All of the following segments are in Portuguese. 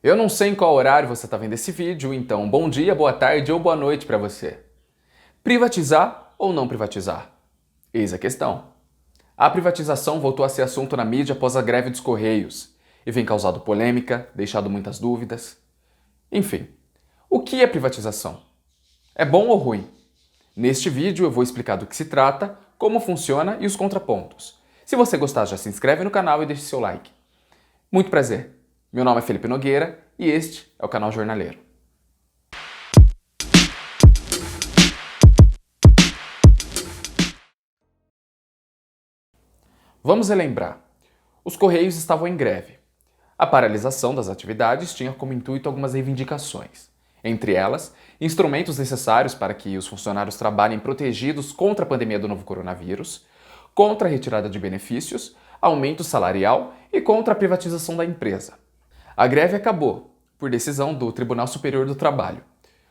Eu não sei em qual horário você está vendo esse vídeo, então bom dia, boa tarde ou boa noite para você. Privatizar ou não privatizar? Eis a questão. A privatização voltou a ser assunto na mídia após a greve dos Correios e vem causado polêmica, deixado muitas dúvidas. Enfim, o que é privatização? É bom ou ruim? Neste vídeo eu vou explicar do que se trata, como funciona e os contrapontos. Se você gostar, já se inscreve no canal e deixe seu like. Muito prazer! Meu nome é Felipe Nogueira e este é o canal Jornaleiro. Vamos relembrar. Os Correios estavam em greve. A paralisação das atividades tinha como intuito algumas reivindicações. Entre elas, instrumentos necessários para que os funcionários trabalhem protegidos contra a pandemia do novo coronavírus, contra a retirada de benefícios, aumento salarial e contra a privatização da empresa. A greve acabou, por decisão do Tribunal Superior do Trabalho.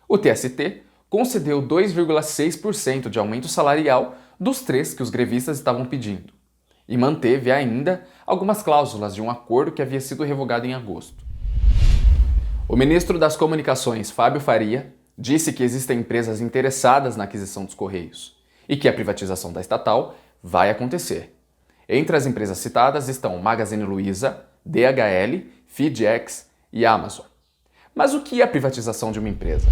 O TST concedeu 2,6% de aumento salarial dos 3 que os grevistas estavam pedindo, e manteve ainda algumas cláusulas de um acordo que havia sido revogado em agosto. O ministro das Comunicações, Fábio Faria, disse que existem empresas interessadas na aquisição dos Correios e que a privatização da estatal vai acontecer. Entre as empresas citadas estão Magazine Luiza, DHL, FedEx e Amazon. Mas o que é a privatização de uma empresa?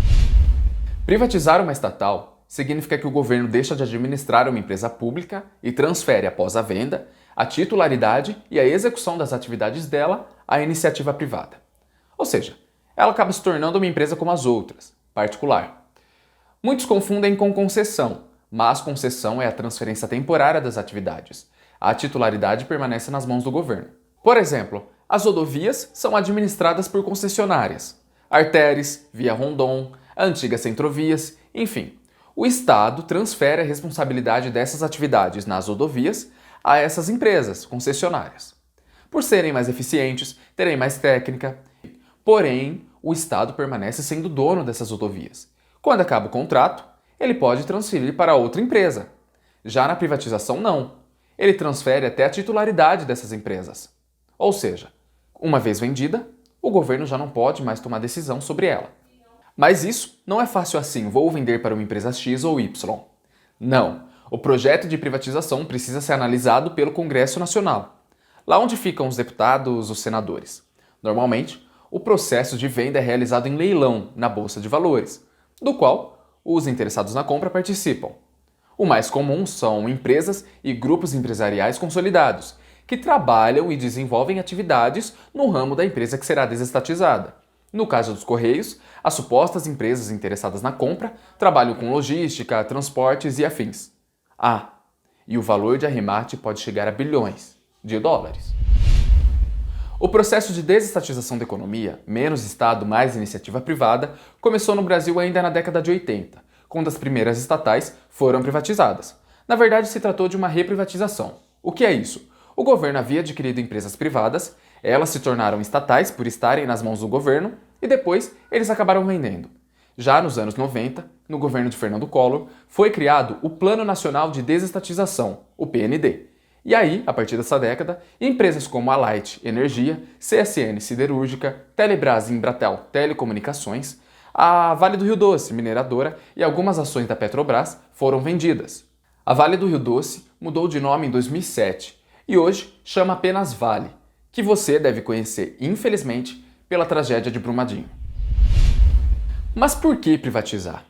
Privatizar uma estatal significa que o governo deixa de administrar uma empresa pública e transfere, após a venda, a titularidade e a execução das atividades dela à iniciativa privada. Ou seja, ela acaba se tornando uma empresa como as outras, particular. Muitos confundem com concessão, mas concessão é a transferência temporária das atividades. A titularidade permanece nas mãos do governo. Por exemplo, as rodovias são administradas por concessionárias. Artéries, Via Rondon, antigas Centrovias, enfim. O Estado transfere a responsabilidade dessas atividades nas rodovias a essas empresas concessionárias. Por serem mais eficientes, terem mais técnica. Porém, o Estado permanece sendo dono dessas rodovias. Quando acaba o contrato, ele pode transferir para outra empresa. Já na privatização, não. Ele transfere até a titularidade dessas empresas. Ou seja, uma vez vendida, o governo já não pode mais tomar decisão sobre ela. Mas isso não é fácil assim, vou vender para uma empresa X ou Y. Não, o projeto de privatização precisa ser analisado pelo Congresso Nacional, lá onde ficam os deputados, os senadores. Normalmente, o processo de venda é realizado em leilão na Bolsa de Valores, do qual os interessados na compra participam. O mais comum são empresas e grupos empresariais consolidados, que trabalham e desenvolvem atividades no ramo da empresa que será desestatizada. No caso dos Correios, as supostas empresas interessadas na compra trabalham com logística, transportes e afins. E o valor de arremate pode chegar a bilhões de dólares. O processo de desestatização da economia, menos Estado, mais iniciativa privada, começou no Brasil ainda na década de 80, quando as primeiras estatais foram privatizadas. Na verdade, se tratou de uma reprivatização. O que é isso? O governo havia adquirido empresas privadas, elas se tornaram estatais por estarem nas mãos do governo e depois eles acabaram vendendo. Já nos anos 90, no governo de Fernando Collor, foi criado o Plano Nacional de Desestatização, o PND. E aí, a partir dessa década, empresas como a Light Energia, CSN Siderúrgica, Telebrás e Embratel Telecomunicações, a Vale do Rio Doce, mineradora, e algumas ações da Petrobras foram vendidas. A Vale do Rio Doce mudou de nome em 2007 e hoje chama apenas Vale, que você deve conhecer, infelizmente, pela tragédia de Brumadinho. Mas por que privatizar?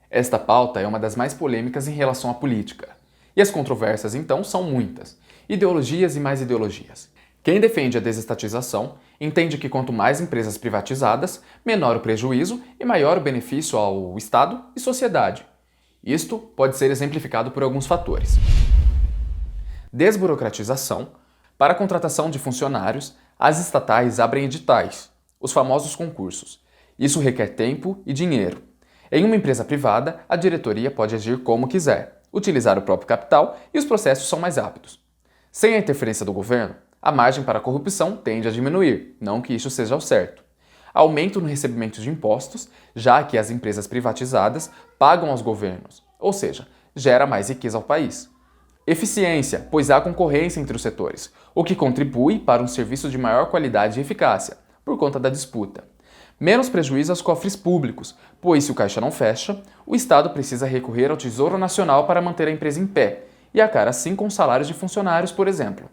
Esta pauta é uma das mais polêmicas em relação à política. E as controvérsias, então, são muitas. Ideologias e mais ideologias. Quem defende a desestatização entende que quanto mais empresas privatizadas, menor o prejuízo e maior o benefício ao Estado e sociedade. Isto pode ser exemplificado por alguns fatores. Desburocratização. Para a contratação de funcionários, as estatais abrem editais, os famosos concursos. Isso requer tempo e dinheiro. Em uma empresa privada, a diretoria pode agir como quiser, utilizar o próprio capital e os processos são mais rápidos. Sem a interferência do governo, a margem para a corrupção tende a diminuir, não que isso seja o certo. Aumento no recebimento de impostos, já que as empresas privatizadas pagam aos governos, ou seja, gera mais riqueza ao país. Eficiência, pois há concorrência entre os setores, o que contribui para um serviço de maior qualidade e eficácia, por conta da disputa. Menos prejuízo aos cofres públicos, pois se o caixa não fecha, o Estado precisa recorrer ao Tesouro Nacional para manter a empresa em pé e arcar assim com os salários de funcionários, por exemplo.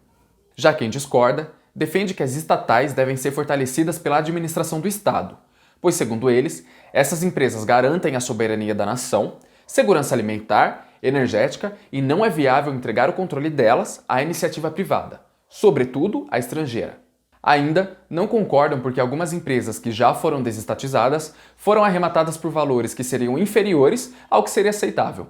Já quem discorda, defende que as estatais devem ser fortalecidas pela administração do Estado, pois, segundo eles, essas empresas garantem a soberania da nação, segurança alimentar, energética e não é viável entregar o controle delas à iniciativa privada, sobretudo à estrangeira. Ainda não concordam porque algumas empresas que já foram desestatizadas foram arrematadas por valores que seriam inferiores ao que seria aceitável.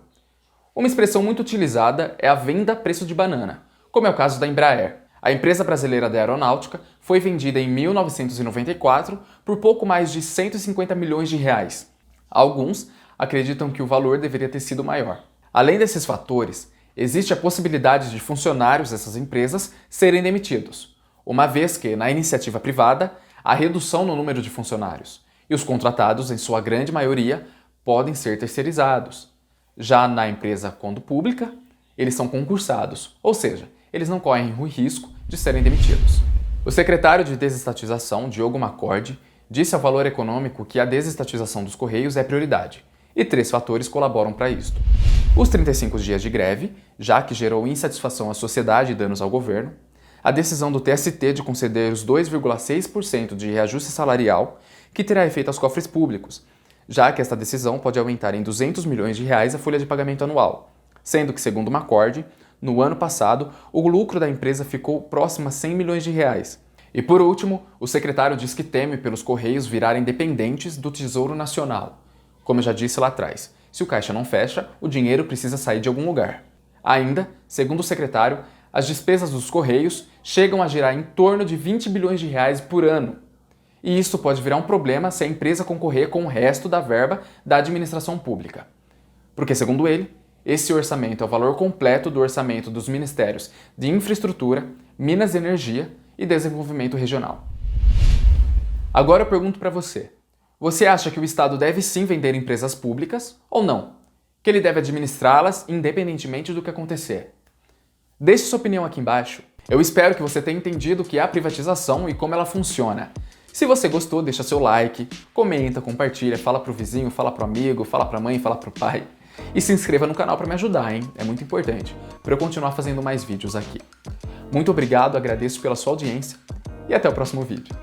Uma expressão muito utilizada é a venda a preço de banana, como é o caso da Embraer. A empresa brasileira da aeronáutica foi vendida em 1994 por pouco mais de 150 milhões de reais. Alguns acreditam que o valor deveria ter sido maior. Além desses fatores, existe a possibilidade de funcionários dessas empresas serem demitidos, uma vez que, na iniciativa privada, há redução no número de funcionários, e os contratados, em sua grande maioria, podem ser terceirizados. Já na empresa, quando pública, eles são concursados, ou seja, eles não correm o risco de serem demitidos. O secretário de Desestatização, Diogo Macorde, disse ao Valor Econômico que a desestatização dos Correios é prioridade, e 3 fatores colaboram para isto. Os 35 dias de greve, já que gerou insatisfação à sociedade e danos ao governo, a decisão do TST de conceder os 2,6% de reajuste salarial, que terá efeito aos cofres públicos, já que esta decisão pode aumentar em 200 milhões de reais a folha de pagamento anual, sendo que, segundo Macorde, no ano passado, o lucro da empresa ficou próximo a 100 milhões de reais. E por último, o secretário diz que teme pelos Correios virarem dependentes do Tesouro Nacional. Como eu já disse lá atrás, se o caixa não fecha, o dinheiro precisa sair de algum lugar. Ainda, segundo o secretário, as despesas dos Correios chegam a girar em torno de 20 bilhões de reais por ano. E isso pode virar um problema se a empresa concorrer com o resto da verba da administração pública. Porque, segundo ele, esse orçamento é o valor completo do orçamento dos Ministérios de Infraestrutura, Minas e Energia e Desenvolvimento Regional. Agora eu pergunto para você. Você acha que o Estado deve sim vender empresas públicas ou não? Que ele deve administrá-las independentemente do que acontecer? Deixe sua opinião aqui embaixo. Eu espero que você tenha entendido o que é a privatização e como ela funciona. Se você gostou, deixa seu like, comenta, compartilha, fala pro vizinho, fala pro amigo, fala pra mãe, fala pro pai. E se inscreva no canal para me ajudar, hein? É muito importante, para eu continuar fazendo mais vídeos aqui. Muito obrigado, agradeço pela sua audiência e até o próximo vídeo.